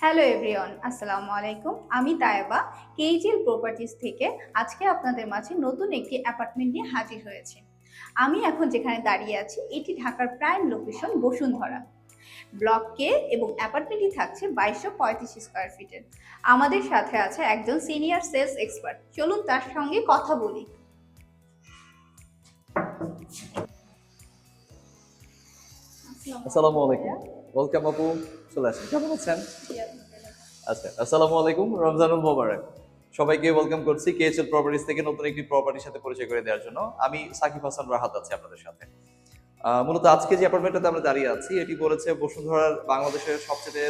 Hello everyone, আসসালামু আলাইকুম। আমি তায়েবা কেইজিএল প্রপার্টিজ থেকে আজকে আপনাদের মাঝে নতুন একটি অ্যাপার্টমেন্ট নিয়ে হাজির হয়েছে। আমি এখন যেখানে দাঁড়িয়ে আছি এটি ঢাকার প্রাইম লোকেশন বসুন্ধরা ব্লক কে এবং অ্যাপার্টমেন্টটি থাকছে 2235 স্কোয়ার ফিটের। আমাদের সাথে আছে একজন সিনিয়র সেলস এক্সপার্ট, চলুন তার সঙ্গে কথা বলি। আসসালামু আলাইকুম। ওয়েলকাম আপু, চলে আসেন। কেমন আছেন? আচ্ছা, আসসালামু আলাইকুম, রমজানুল মোবারক। সবাইকে ওয়েলকাম করছি কেএচএল প্রপার্টিজ থেকে নতুন একটি প্রপার্টির সাথে পরিচয় করে দেওয়ার জন্য। আমি সাকিব হাসান রাহাত আছি আপনাদের সাথে। মূলত আজকে যে অ্যাপার্টমেন্টটাতে আমরা দাঁড়িয়ে আছি এটি করেছে বসুন্ধরার বাংলাদেশের সবচেয়ে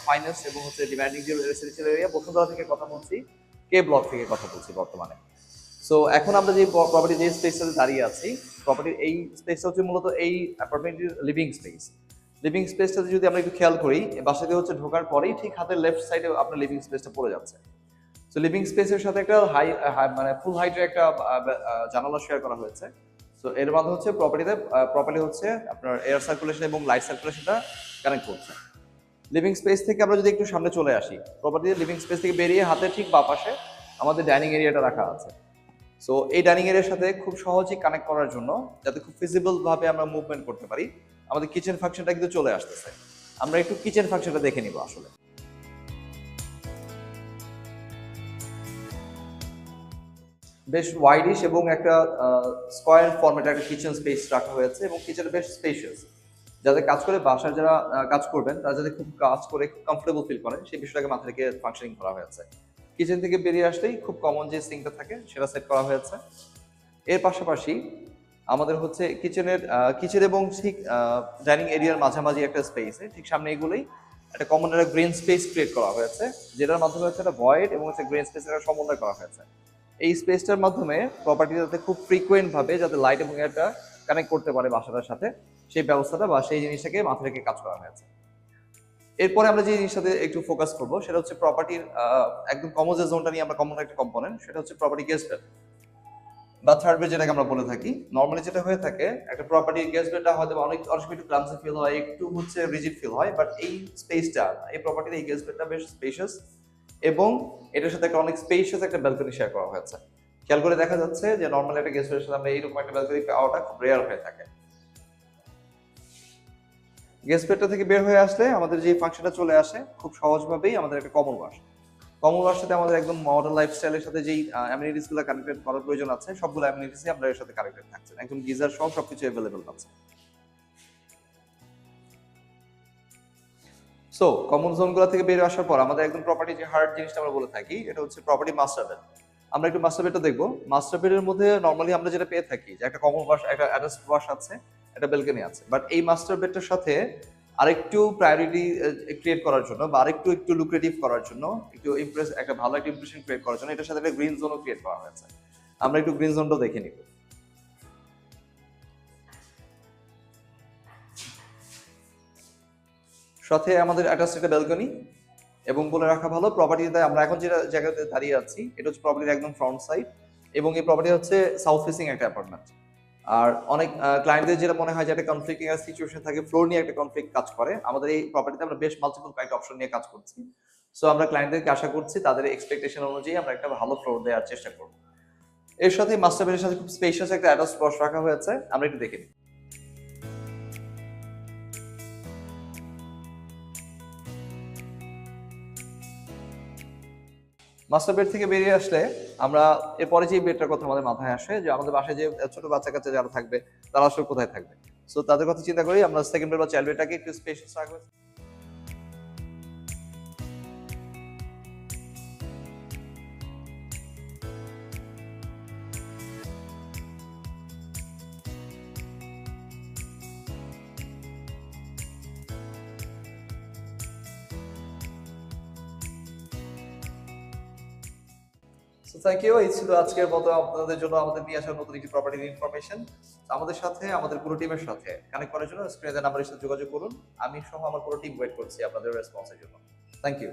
ফাইন্যান্স এবং ডিমান্ডিং যে রেসিডেন্সিয়াল এরিয়া বসুন্ধরা থেকে কথা বলছি, কে ব্লক থেকে কথা বলছি বর্তমানে। সো এখন আমরা যে প্রপার্টি যে স্পেসটাতে দাঁড়িয়ে আছি, প্রপার্টির এই স্পেসটা হচ্ছে মূলত এই অ্যাপার্টমেন্টের লিভিং স্পেস। লিভিং স্পেসটাতে যদি আমরা একটু খেয়াল করি, বাসাতে হচ্ছে ঢোকার পরেই ঠিক হাতের লেফট সাইডে আপনার লিভিং স্পেসটা পড়ে যাচ্ছে। সো লিভিং স্পেসের সাথে একটা মানে ফুল হাইটের একটা জানালা শেয়ার করা হয়েছে। সো এর মাধ্যমে হচ্ছে প্রপার্টি হচ্ছে আপনার এয়ার সার্কুলেশন এবং লাইট সার্কুলেশনটা কানেক্ট করছে। লিভিং স্পেস থেকে আমরা যদি একটু সামনে চলে আসি, প্রপার্টির লিভিং স্পেস থেকে বেরিয়ে হাতের ঠিক বাঁ পাশে আমাদের ডাইনিং এরিয়াটা রাখা আছে। সো এই ডাইনিং এরিয়ার সাথে খুব সহজেই কানেক্ট করার জন্য, যাতে খুব ফিজিবল ভাবে আমরা মুভমেন্ট করতে পারি, আমাদের কিচেন ফাংশনটা কিন্তু চলে আসতেছে। আমরা একটু কিচেন ফাংশনটা দেখে নিব। আসলে বেশ ওয়াইডিশ এবং একটা স্কোয়ার ফরম্যাটে একটা কিচেন স্পেস রাখা হয়েছে এবং কিচেন বেশ স্পেশিয়াস। যাদের কাজ করে বাসার যারা কাজ করবেন তারা যাতে খুব কাজ করে খুব কমফোর্টেবল ফিল করেন সেই বিষয়টাকে মাথায় রেখে ফাংশনিং করা হয়েছে। কিচেন থেকে বেরিয়ে আসলেই খুব কমন যে সিঙ্কটা থাকে সেটা সেট করা হয়েছে। এর পাশাপাশি আমাদের হচ্ছে কিচেন এবং ঠিক ডাইনিং এরিয়ার মাঝামাঝি একটা স্পেসে ঠিক সামনে এগুলোই একটা কমন একটা গ্রিন স্পেস ক্রিয়েট করা হয়েছে, যেটার মাধ্যমে হচ্ছে একটা ভয়েড এবং হচ্ছে গ্রিন স্পেসের একটা সমন্বয় করা হয়েছে। এই স্পেসটার মাধ্যমে প্রপার্টি যাতে খুব ফ্রিকোয়েন্ট ভাবে যাতে লাইট এবং এয়ারটা কানেক্ট করতে পারে বাসাটার সাথে, সেই ব্যবস্থাটা বা সেই জিনিসটাকে মাথায় রেখে কাজ করা হয়েছে। এরপরে আমরা যে জিনিসটাতে একটু ফোকাস করবো সেটা হচ্ছে প্রপার্টির একদম কমন যে জোনটা নিয়ে আমরা কমন একটা কম্পোনেন্ট, সেটা হচ্ছে প্রপার্টি গেস্ট বেড বা থার্ড বেড, যেটাকে আমরা বলে থাকি। নর্মালি যেটা হয়ে থাকে, একটা প্রপার্টির গেস্ট বেডটা হয়তো অনেক সময় একটু ক্লামসি ফিল হয়, একটু হচ্ছে রিজিড ফিল হয়, বাট এই স্পেসটা, এই প্রপার্টির এই গেস্ট বেডটা বেশ স্পেশিয়াস এবং এটার সাথে একটা অনেক স্পেশিয়াস একটা ব্যালকনি শেয়ার করা হয়েছে। খেয়াল করে দেখা যাচ্ছে যে নর্মালি একটা গেস্ট বেডের সাথে আমরা এইরকম একটা ব্যালকনি পাওয়াটা খুব রেয়ার হয়ে থাকে। গেস্ট বেডটা থেকে বের হয়ে আসলে আমাদের যে ফাংশনটা চলে আসে খুব সহজভাবেই আমাদের একটা কমন ওয়াশ সাথে আমাদের একদম মডার্ন লাইফস্টাইলের সাথে যেই অ্যামিনিটিস গুলো কানেক্টেড করার প্রয়োজন আছে সবগুলো অ্যামিনিটিসই আমরা এর সাথে কানেক্টেড থাকছে, একদম গিজার সহ সবকিছু অ্যাভেলেবল পাচ্ছে। সো কমন জোনগুলো থেকে বের আসার পর আমাদের একদম প্রপার্টি যে হার্ড জিনিসটা আমরা বলে থাকি, এটা হচ্ছে প্রপার্টি মাস্টার বেড। আমরা একটু মাস্টার বেডটা দেখবো। মাস্টার বেডের মধ্যে নর্মালি আমরা যেটা পেয়ে থাকি যে একটা কমন ওয়াশ, একটা অ্যাটাচ ওয়াশ আছে, একটা ব্যালকনি আছে, বাট এই মাস্টার বেডটার সাথে আরেকটু প্রায়োরিটি ক্রিয়েট করার জন্য বা একটু লুক্রেটিভ করার জন্য, একটা ভালো একটা ইমপ্রেশন ক্রিয়েট করার জন্য এটার সাথে একটা গ্রিন জোনও ক্রিয়েট করা হয়েছে। আমরা একটু গ্রিন জোনটাও দেখে নিব। সাথে আমাদের অ্যাটাচ একটা ব্যালকনি এবং বলে রাখা ভালো, প্রপার্টিতে আমরা এখন যেটা জায়গাতে দাঁড়িয়ে আছি এটা হচ্ছে প্রপার্টির একদম ফ্রন্ট সাইড এবং এই প্রপার্টি হচ্ছে সাউথ ফেসিং একটা অ্যাপার্টমেন্ট। আর অনেক ক্লায়েন্টদের যেটা মনে হয় যে একটা কনফ্লিক্টিং সিচুয়েশন থাকে, ফ্লোর নিয়ে একটা কনফ্লিক্ট কাজ করে, আমাদের এই প্রপার্টিতে আমরা বেশ মাল্টিপল কয়েকটা অপশন নিয়ে কাজ করছি। সো আমরা ক্লায়েন্টদেরকে আশা করছি তাদের এক্সপেকটেশন অনুযায়ী আমরা একটা ভালো ফ্লোর দেওয়ার চেষ্টা করব। এর সাথে মাস্টার বেডের সাথে খুব স্পেশাস একটা অ্যাটাচ ওয়াশ রাখা হয়েছে, আমরা একটু দেখে নিই। মাস্টার বেড থেকে বেরিয়ে আসলে আমরা এরপরে যে বেডটার কথা আমাদের মাথায় আসে যে আমাদের বাসায় যে ছোট বাচ্চা কাচ্চা যারা থাকবে তারা আসলে কোথায় থাকবে। সো তাদের কথা চিন্তা করি আমরা সেকেন্ড বেড বা চাইল্ড বেডটাকে একটু স্পেশাস রাখবো। So thank you. এই ছিল আজকের মতো আপনাদের জন্য আমাদের নিয়ে আসা নতুন একটি প্রপার্টির ইনফরমেশন। আমাদের সাথে, আমাদের পুরো টিমের সাথে কানেক্ট করার জন্য স্ক্রিনে নাম্বারের সাথে যোগাযোগ করুন। আমি সহ আমার পুরো টিম ওয়েট করছি আপনাদের রেসপন্সের জন্য। Thank you.